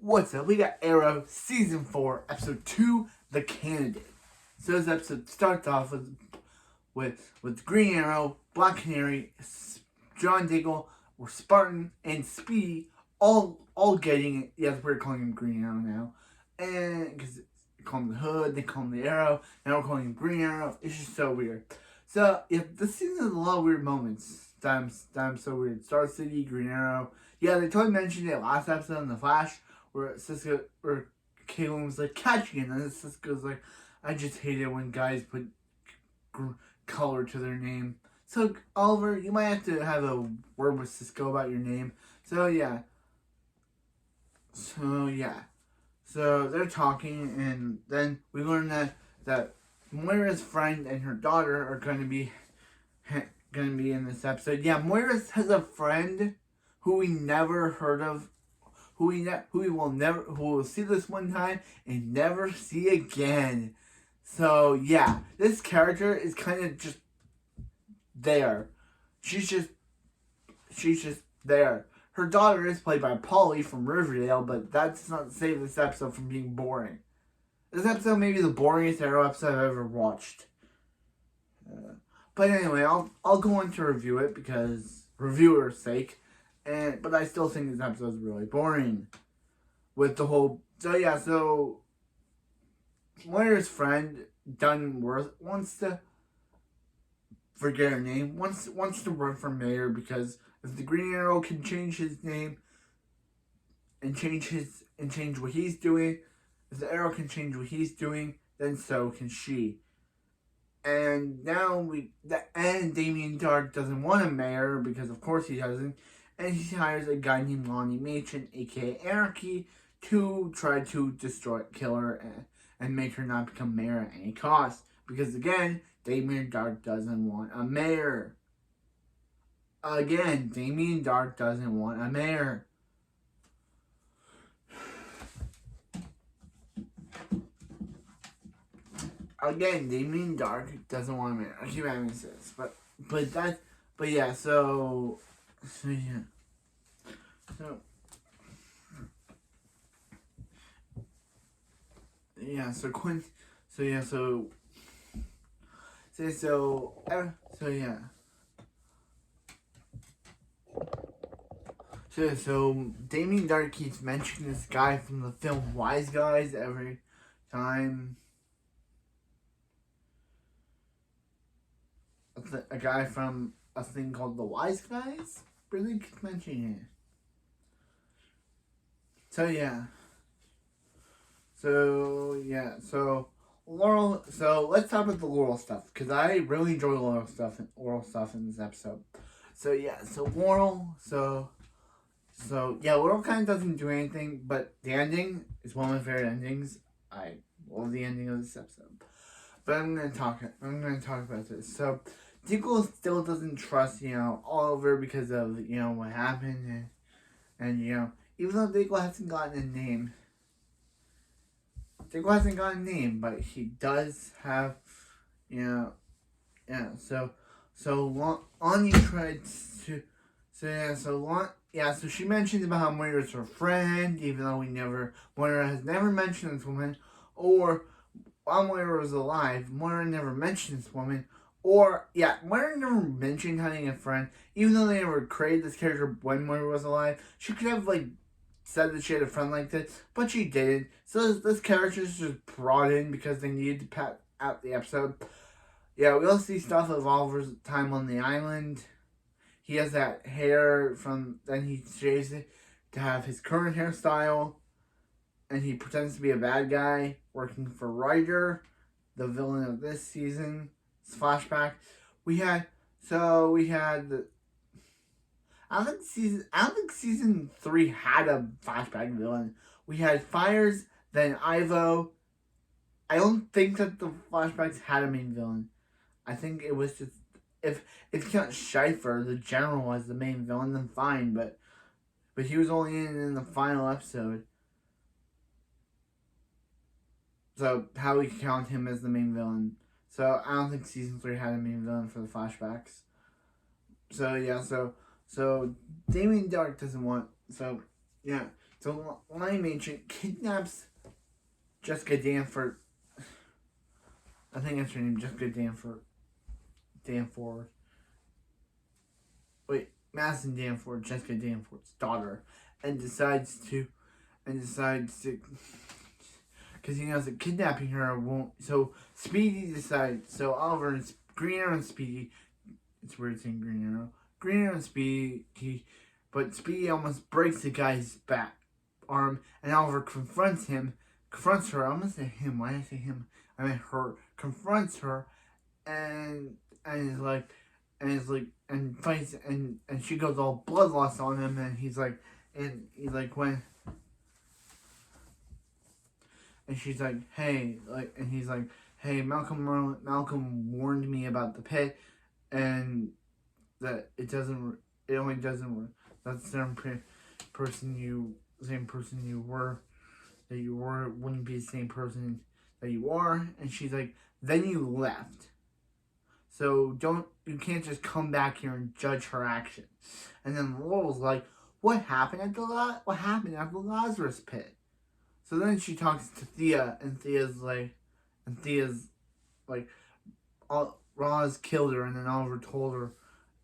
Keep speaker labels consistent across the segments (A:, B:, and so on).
A: What's up? We got Arrow Season 4, Episode 2, The Candidate. So this episode starts off with Green Arrow, Black Canary, John Diggle, or Spartan, and Speedy all getting it. Yes, we're calling him Green Arrow now. And because they call him the Hood, they call him the Arrow, now we're calling him Green Arrow. It's just so weird. So, yeah, this season has a lot of weird moments. Times so weird. Star City, Green Arrow. Yeah, they totally mentioned it last episode in The Flash, where Cisco or Caitlin was like catching it, and then Cisco's like, I just hate it when guys put color to their name. So Oliver, you might have to have a word with Cisco about your name. So yeah. So they're talking, and then we learn that Moira's friend and her daughter are going to be in this episode. Yeah, Moira has a friend who we never heard of, who we will see this one time and never see again. So yeah, this character is kind of just there. She's just there. Her daughter is played by Polly from Riverdale, but that does not save this episode from being boring. This episode may be the boringest Arrow episode I've ever watched. But anyway, I'll go on to review it because reviewer's sake. But I still think this episode is really boring. With the whole... So Moira's friend, Danforth, wants to forget her name. Wants to run for mayor because if the Green Arrow can change his name and change what he's doing, if the Arrow can change what he's doing, then so can she. And now Damien Dark doesn't want a mayor because of course he doesn't. And he hires a guy named Lonnie Machen, aka Anarchy, to try to kill her and make her not become mayor at any cost. Because again, Damien Dark doesn't want a mayor. Again, Damien Dark doesn't want a mayor. Again, Damien Dark doesn't want a mayor. I keep having to say this, but yeah. So yeah. So Damien Dark keeps mentioning this guy from the film Wise Guys every time. A guy from a thing called The Wise Guys really keeps mentioning it. So Laurel. So let's talk about the Laurel stuff because I really enjoy Laurel stuff in this episode. So Laurel. Laurel kind of doesn't do anything, but the ending is one of my favorite endings. I love the ending of this episode. But I'm gonna talk about this. So Diggle still doesn't trust Oliver because of what happened, and even though Diggle hasn't gotten a name. Diggle hasn't got a name, but he does have, So Lonnie tried to, so she mentioned about how Moira's her friend, even though Moira has never mentioned this woman, or while Moira was alive, Moira never mentioned this woman, Moira never mentioned having a friend, even though they never created this character when Moira was alive. She could have, said that she had a friend like this, but she didn't. So this character is just brought in because they needed to pat out the episode. Yeah, we also see stuff of Oliver's time on the island. He has that hair then he shaves it to have his current hairstyle. And he pretends to be a bad guy working for Ryder, the villain of this season. It's flashback. I don't think season 3 had a flashback villain. We had Fires, then Ivo. I don't think that the flashbacks had a main villain. I think it was just if you count Schaefer, the general, as the main villain, then fine. But he was only in the final episode. So how we count him as the main villain? So I don't think season 3 had a main villain for the flashbacks. So Damien Dark doesn't want. So Lonnie Manchin kidnaps Jessica Danforth. I think that's her name, Jessica Danforth. Wait, Madison Danforth, Jessica Danforth's daughter, and decides to, because he knows that kidnapping her won't. So Speedy decides. So Oliver and Green Arrow and Speedy. It's weird saying Green Arrow. Green Arrow and Speedy, but Speedy almost breaks the guy's back arm, and Oliver confronts her. I'm gonna say him. Why did I say him? I meant her. Confronts her, and fights, and she goes all bloodlust on him, and he's like when. And she's like, hey, and he's like, hey, Malcolm warned me about the pit, and that it only doesn't work. That's the same person you were, wouldn't be the same person that you are. And she's like, then you left. So you can't just come back here and judge her actions. And then Laurel's like, what happened at the Lazarus pit? So then she talks to Thea, and Thea's like, Roz killed her, and then Oliver told her,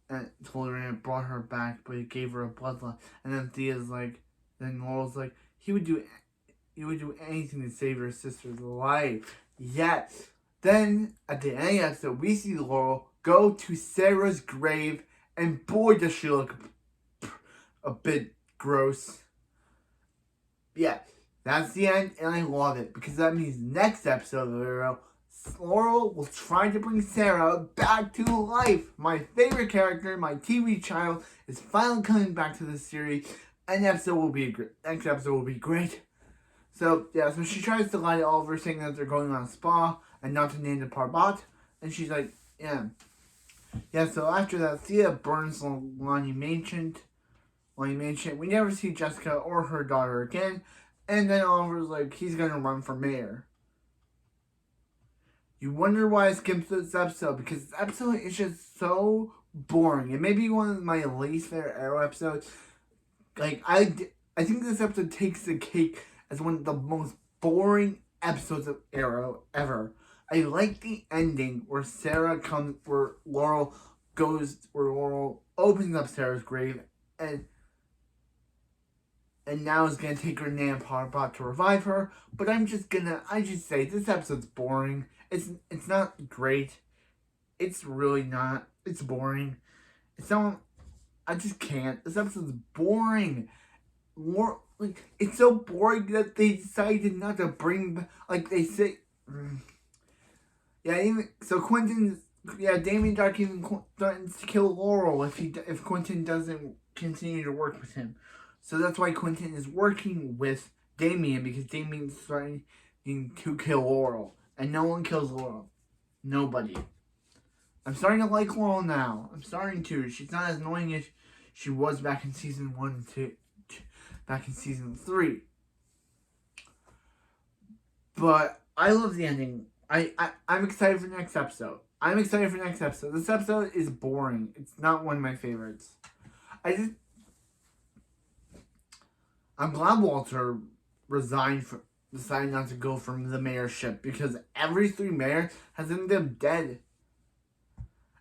A: and it brought her back, but it gave her a bloodlust. And then then Laurel's like, he would do anything to save her sister's life. Yes. Then at the end of the episode, we see Laurel go to Sarah's grave, and boy, does she look a bit gross. Yeah. That's the end, and I love it, because that means next episode of Arrow, Laurel will try to bring Sarah back to life. My favorite character, my TV child, is finally coming back to the series, and next episode will be great. So, yeah, so she tries to lie to Oliver, saying that they're going on a spa, and not to name the Parbat, and she's like, yeah. Yeah, so after that, Thea burns Lonnie Manchin. We never see Jessica or her daughter again. And then Oliver's like, he's gonna run for mayor. You wonder why I skipped this episode, because this episode is just so boring. It may be one of my least favorite Arrow episodes. Like, I think this episode takes the cake as one of the most boring episodes of Arrow ever. I like the ending where Laurel opens up Sarah's grave, and now is gonna take her Nan Parbat to revive her. But I just say this episode's boring. It's not great. It's really not. It's boring. I just can't. This episode's boring. It's so boring that they decided not to bring, they say. Yeah, Damien Dark even threatens to kill Laurel if Quentin doesn't continue to work with him. So that's why Quentin is working with Damien, because Damien's threatening to kill Laurel. And no one kills Laurel. Nobody. I'm starting to like Laurel now. I'm starting to. She's not as annoying as she was back in season 1 and 2. Back in season 3. But I love the ending. I'm excited for the next episode. This episode is boring. It's not one of my favorites. I'm glad Walter decided not to go from the mayorship, because every 3 mayors has ended up dead.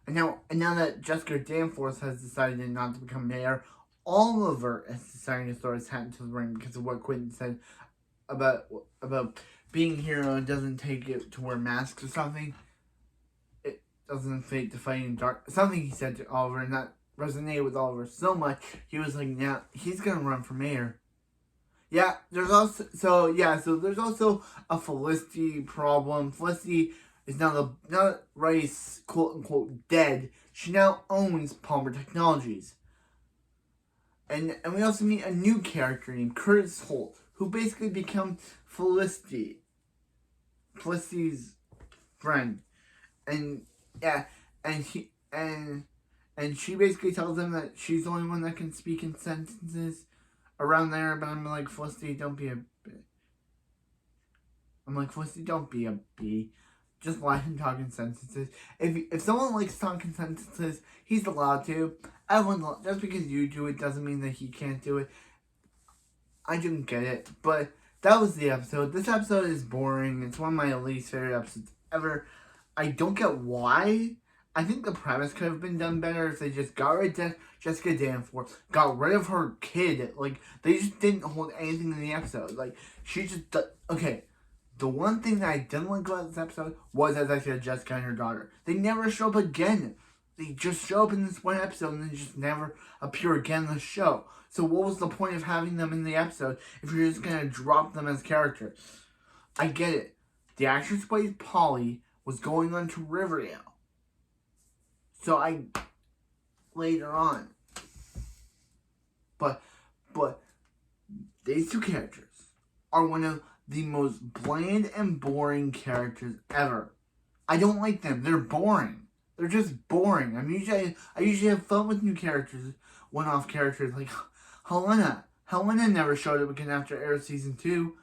A: And now that Jessica Danforth has decided not to become mayor, Oliver is deciding to throw his hat into the ring because of what Quentin said about being a hero doesn't take it to wear masks or something. It doesn't take to fight in dark. Something he said to Oliver, and that resonated with Oliver so much. He was like, now he's gonna run for mayor. Yeah, there's also a Felicity problem. Felicity is now Rice, quote unquote, dead. She now owns Palmer Technologies. And we also meet a new character named Curtis Holt, who basically becomes Felicity's friend. And yeah, and she basically tells him that she's the only one that can speak in sentences around there. But I'm like, Felicity, don't be a bee. Just let him talk in sentences. If someone likes talking sentences, he's allowed to. Just because you do it doesn't mean that he can't do it. I didn't get it, but that was the episode. This episode is boring. It's one of my least favorite episodes ever. I don't get why. I think the premise could have been done better if they just got rid of Jessica Danforth, got rid of her kid. Like, they just didn't hold anything in the episode. Like, she just... Okay, the one thing that I didn't like about this episode was, as I said, Jessica and her daughter. They never show up again. They just show up in this one episode and they just never appear again in the show. So what was the point of having them in the episode if you're just going to drop them as characters? I get it. The actress who plays Polly was going on to Riverdale. So later on. But these two characters are one of the most bland and boring characters ever. I don't like them. They're boring. They're just boring. I usually have fun with new characters, one-off characters like Helena. Helena never showed up again after Arrow Season 2.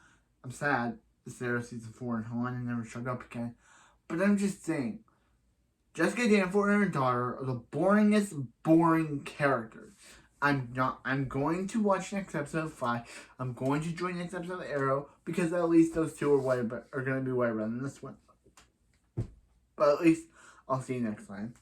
A: I'm sad. This is Arrow Season 4 and Helena never showed up again. But I'm just saying, Jessica Danforth and her daughter are the boringest boring characters. I'm going to watch next episode of 5. I'm going to join next episode of Arrow because at least those two are going to be way better than this one. But at least I'll see you next time.